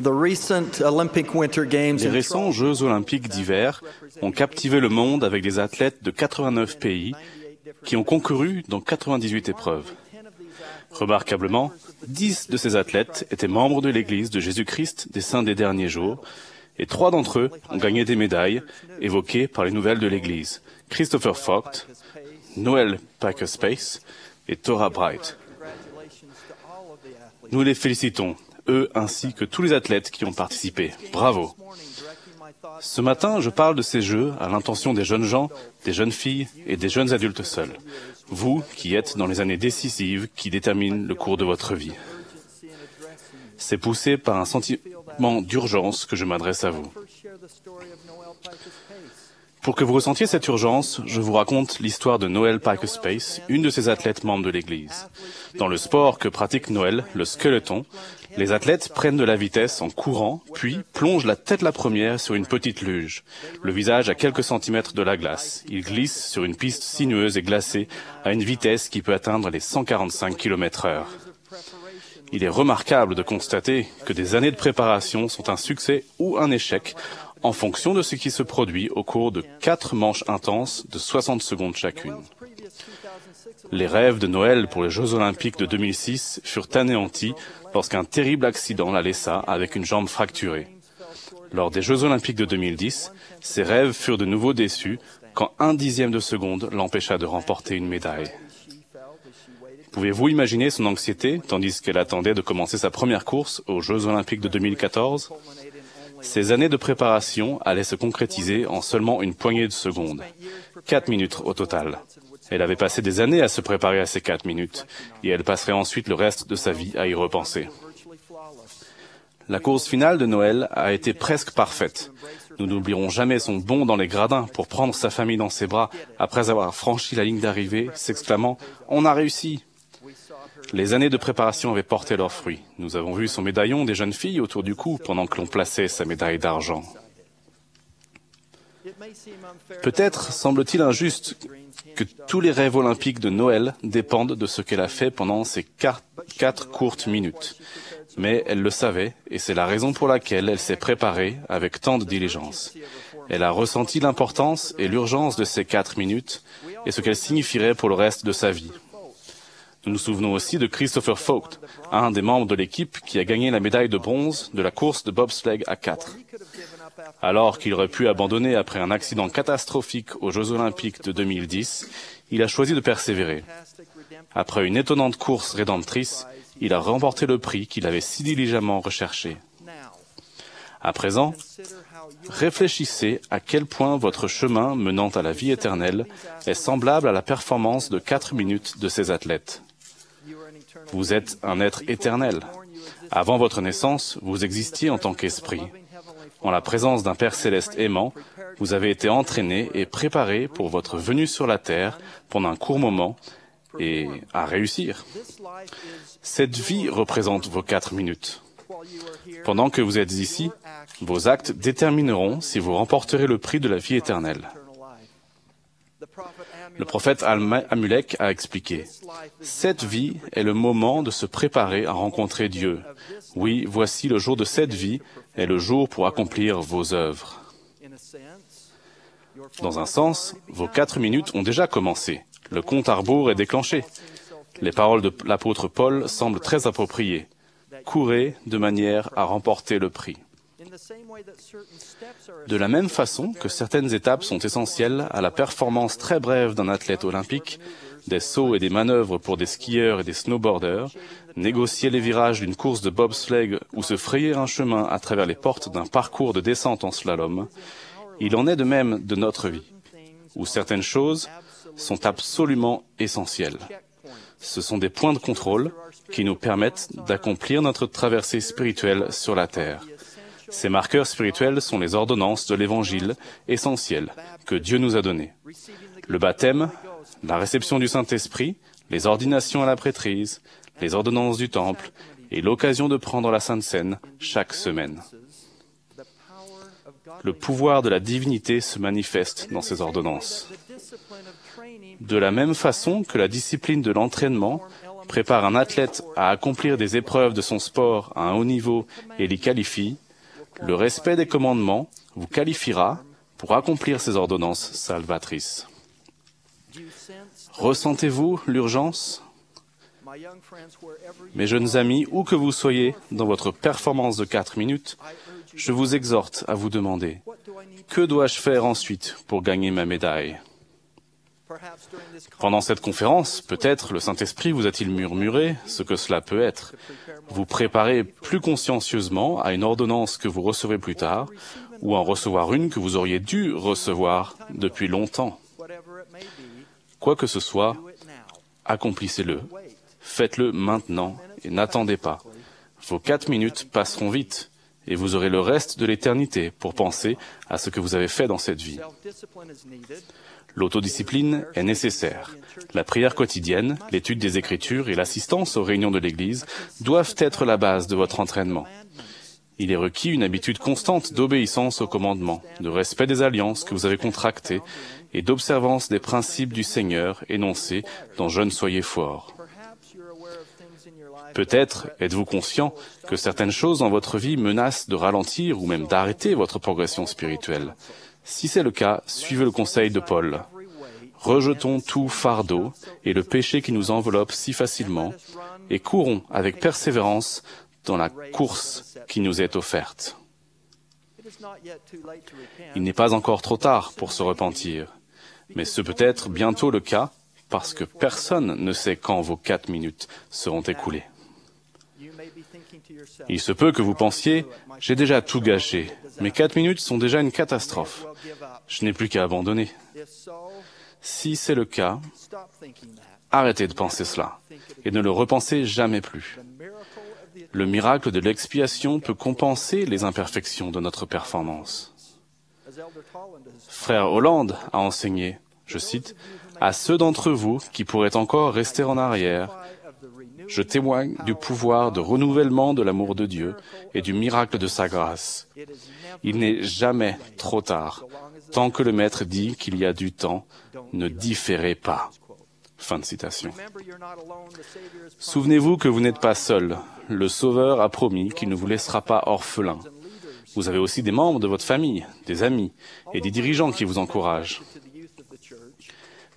Les récents Jeux olympiques d'hiver ont captivé le monde avec des athlètes de 89 pays qui ont concouru dans 98 épreuves. Remarquablement, 10 de ces athlètes étaient membres de l'Église de Jésus-Christ des Saints des Derniers Jours, et 3 d'entre eux ont gagné des médailles évoquées par les nouvelles de l'Église: Christopher Vogt, Noel Packer-Space et Tora Bright. Nous les félicitons, eux ainsi que tous les athlètes qui ont participé. Bravo! Ce matin, je parle de ces Jeux à l'intention des jeunes gens, des jeunes filles et des jeunes adultes seuls. Vous qui êtes dans les années décisives qui déterminent le cours de votre vie. C'est poussé par un sentiment d'urgence que je m'adresse à vous. Pour que vous ressentiez cette urgence, je vous raconte l'histoire de Noel Packer-Space, une de ces athlètes membres de l'Église. Dans le sport que pratique Noel, le skeleton, les athlètes prennent de la vitesse en courant, puis plongent la tête la première sur une petite luge, le visage à quelques centimètres de la glace. Ils glissent sur une piste sinueuse et glacée à une vitesse qui peut atteindre les 145 km/h. Il est remarquable de constater que des années de préparation sont un succès ou un échec en fonction de ce qui se produit au cours de 4 manches intenses de 60 secondes chacune. Les rêves de Noël pour les Jeux Olympiques de 2006 furent anéantis lorsqu'un terrible accident la laissa avec une jambe fracturée. Lors des Jeux Olympiques de 2010, ses rêves furent de nouveau déçus quand 1/10 de seconde l'empêcha de remporter une médaille. Pouvez-vous imaginer son anxiété tandis qu'elle attendait de commencer sa première course aux Jeux Olympiques de 2014 ? Ces années de préparation allaient se concrétiser en seulement une poignée de secondes. 4 minutes au total. Elle avait passé des années à se préparer à ces 4 minutes, et elle passerait ensuite le reste de sa vie à y repenser. La course finale de Noël a été presque parfaite. Nous n'oublierons jamais son bond dans les gradins pour prendre sa famille dans ses bras après avoir franchi la ligne d'arrivée, s'exclamant « On a réussi !» Les années de préparation avaient porté leurs fruits. Nous avons vu son médaillon des jeunes filles autour du cou pendant que l'on plaçait sa médaille d'argent. Peut-être semble-t-il injuste que tous les rêves olympiques de Noël dépendent de ce qu'elle a fait pendant ces 4 courtes minutes. Mais elle le savait, et c'est la raison pour laquelle elle s'est préparée avec tant de diligence. Elle a ressenti l'importance et l'urgence de ces 4 minutes et ce qu'elles signifieraient pour le reste de sa vie. Nous nous souvenons aussi de Christopher Vogt, un des membres de l'équipe qui a gagné la médaille de bronze de la course de bobsleigh à 4. Alors qu'il aurait pu abandonner après un accident catastrophique aux Jeux Olympiques de 2010, il a choisi de persévérer. Après une étonnante course rédemptrice, il a remporté le prix qu'il avait si diligemment recherché. À présent, réfléchissez à quel point votre chemin menant à la vie éternelle est semblable à la performance de 4 minutes de ces athlètes. Vous êtes un être éternel. Avant votre naissance, vous existiez en tant qu'esprit. En la présence d'un Père céleste aimant, vous avez été entraîné et préparé pour votre venue sur la terre pendant un court moment et à réussir. Cette vie représente vos 4 minutes. Pendant que vous êtes ici, vos actes détermineront si vous remporterez le prix de la vie éternelle. Le prophète Amulek a expliqué « Cette vie est le moment de se préparer à rencontrer Dieu. Oui, voici le jour de cette vie est le jour pour accomplir vos œuvres. » Dans un sens, vos 4 minutes ont déjà commencé. Le compte à rebours est déclenché. Les paroles de l'apôtre Paul semblent très appropriées. Courez de manière à remporter le prix. De la même façon que certaines étapes sont essentielles à la performance très brève d'un athlète olympique, des sauts et des manœuvres pour des skieurs et des snowboarders, négocier les virages d'une course de bobsleigh ou se frayer un chemin à travers les portes d'un parcours de descente en slalom, il en est de même de notre vie, où certaines choses sont absolument essentielles. Ce sont des points de contrôle qui nous permettent d'accomplir notre traversée spirituelle sur la terre. Ces marqueurs spirituels sont les ordonnances de l'Évangile essentielles que Dieu nous a données. Le baptême, la réception du Saint-Esprit, les ordinations à la prêtrise, les ordonnances du Temple et l'occasion de prendre la Sainte Seine chaque semaine. Le pouvoir de la divinité se manifeste dans ces ordonnances. De la même façon que la discipline de l'entraînement prépare un athlète à accomplir des épreuves de son sport à un haut niveau et l'y qualifie, le respect des commandements vous qualifiera pour accomplir ces ordonnances salvatrices. Ressentez-vous l'urgence? Mes jeunes amis, où que vous soyez dans votre performance de 4 minutes, je vous exhorte à vous demander, que dois-je faire ensuite pour gagner ma médaille? Pendant cette conférence, peut-être le Saint-Esprit vous a-t-il murmuré ce que cela peut être. Vous préparez plus consciencieusement à une ordonnance que vous recevrez plus tard, ou en recevoir une que vous auriez dû recevoir depuis longtemps. Quoi que ce soit, accomplissez-le. Faites-le maintenant et n'attendez pas. Vos 4 minutes passeront vite et vous aurez le reste de l'éternité pour penser à ce que vous avez fait dans cette vie. L'autodiscipline est nécessaire. La prière quotidienne, l'étude des Écritures et l'assistance aux réunions de l'Église doivent être la base de votre entraînement. Il est requis une habitude constante d'obéissance aux commandements, de respect des alliances que vous avez contractées et d'observance des principes du Seigneur énoncés dans « Jeunes soyez forts ». Peut-être êtes-vous conscient que certaines choses dans votre vie menacent de ralentir ou même d'arrêter votre progression spirituelle. Si c'est le cas, suivez le conseil de Paul. Rejetons tout fardeau et le péché qui nous enveloppe si facilement et courons avec persévérance dans la course qui nous est offerte. Il n'est pas encore trop tard pour se repentir, mais ce peut être bientôt le cas parce que personne ne sait quand vos 4 minutes seront écoulées. Il se peut que vous pensiez, j'ai déjà tout gâché, mes 4 minutes sont déjà une catastrophe, je n'ai plus qu'à abandonner. Si c'est le cas, arrêtez de penser cela et ne le repensez jamais plus. Le miracle de l'expiation peut compenser les imperfections de notre performance. Frère Holland a enseigné, je cite, « À ceux d'entre vous qui pourraient encore rester en arrière, je témoigne du pouvoir de renouvellement de l'amour de Dieu et du miracle de sa grâce. Il n'est jamais trop tard. Tant que le Maître dit qu'il y a du temps, ne différez pas. » Fin de citation. Souvenez-vous que vous n'êtes pas seul. Le Sauveur a promis qu'il ne vous laissera pas orphelin. Vous avez aussi des membres de votre famille, des amis et des dirigeants qui vous encouragent.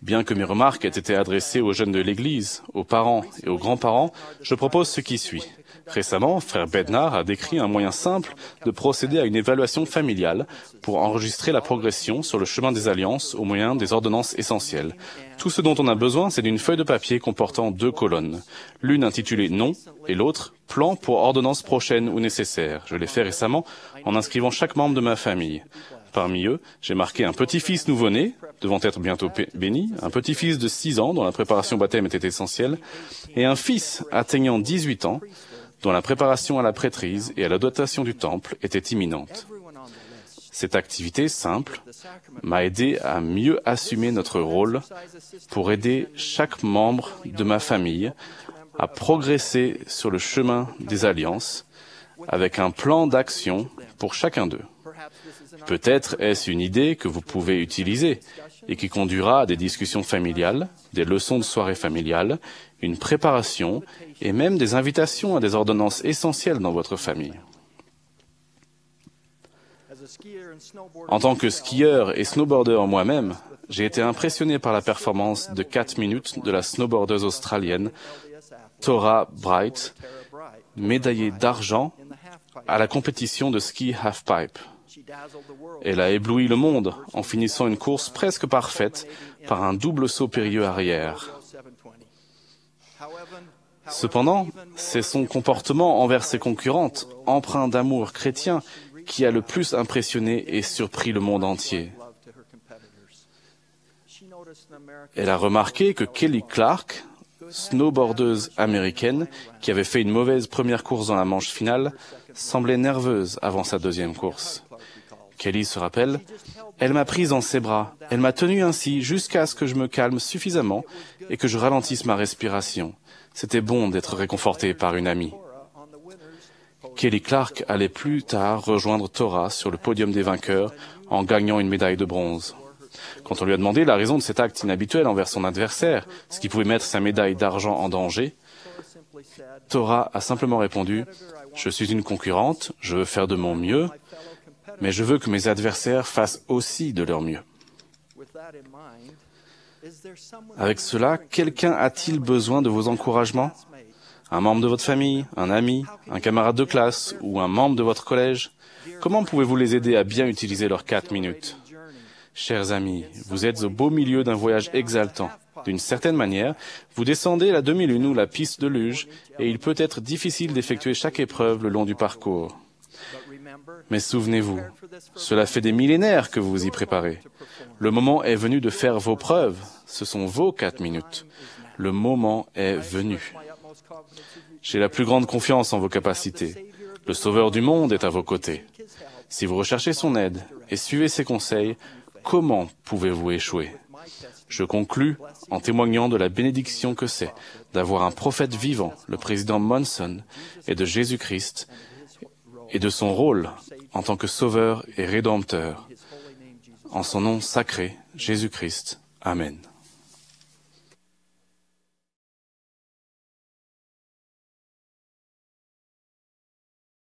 Bien que mes remarques aient été adressées aux jeunes de l'Église, aux parents et aux grands-parents, je propose ce qui suit. Récemment, frère Bednar a décrit un moyen simple de procéder à une évaluation familiale pour enregistrer la progression sur le chemin des alliances au moyen des ordonnances essentielles. Tout ce dont on a besoin, c'est d'une feuille de papier comportant 2 colonnes. L'une intitulée « Non » et l'autre « Plan pour ordonnance prochaine ou nécessaire ». Je l'ai fait récemment en inscrivant chaque membre de ma famille. Parmi eux, j'ai marqué un petit-fils nouveau-né, devant être bientôt béni, un petit-fils de 6 ans dont la préparation au baptême était essentielle, et un fils atteignant 18 ans, dont la préparation à la prêtrise et à la dotation du temple était imminente. Cette activité simple m'a aidé à mieux assumer notre rôle pour aider chaque membre de ma famille à progresser sur le chemin des alliances avec un plan d'action pour chacun d'eux. Peut-être est-ce une idée que vous pouvez utiliser et qui conduira à des discussions familiales, des leçons de soirée familiales, une préparation et même des invitations à des ordonnances essentielles dans votre famille. En tant que skieur et snowboarder moi-même, j'ai été impressionné par la performance de 4 minutes de la snowboardeuse australienne Tora Bright, médaillée d'argent à la compétition de ski halfpipe. Elle a ébloui le monde en finissant une course presque parfaite par un double saut périlleux arrière. Cependant, c'est son comportement envers ses concurrentes, empreint d'amour chrétien, qui a le plus impressionné et surpris le monde entier. Elle a remarqué que Kelly Clark, snowboardeuse américaine, qui avait fait une mauvaise première course dans la manche finale, semblait nerveuse avant sa deuxième course. Kelly se rappelle, « Elle m'a prise dans ses bras, elle m'a tenue ainsi jusqu'à ce que je me calme suffisamment et que je ralentisse ma respiration. C'était bon d'être réconforté par une amie. » Kelly Clark allait plus tard rejoindre Tora sur le podium des vainqueurs en gagnant une médaille de bronze. Quand on lui a demandé la raison de cet acte inhabituel envers son adversaire, ce qui pouvait mettre sa médaille d'argent en danger, Torah a simplement répondu, « Je suis une concurrente, je veux faire de mon mieux, mais je veux que mes adversaires fassent aussi de leur mieux. » Avec cela, quelqu'un a-t-il besoin de vos encouragements? Un membre de votre famille, un ami, un camarade de classe ou un membre de votre collège? Comment pouvez-vous les aider à bien utiliser leurs 4 minutes? Chers amis, vous êtes au beau milieu d'un voyage exaltant. D'une certaine manière, vous descendez la demi-lune ou la piste de luge et il peut être difficile d'effectuer chaque épreuve le long du parcours. Mais souvenez-vous, cela fait des millénaires que vous vous y préparez. Le moment est venu de faire vos preuves. Ce sont vos 4 minutes. Le moment est venu. J'ai la plus grande confiance en vos capacités. Le Sauveur du monde est à vos côtés. Si vous recherchez son aide et suivez ses conseils, comment pouvez-vous échouer? Je conclus en témoignant de la bénédiction que c'est d'avoir un prophète vivant, le président Monson, et de Jésus-Christ, et de son rôle en tant que sauveur et rédempteur. En son nom sacré, Jésus-Christ. Amen.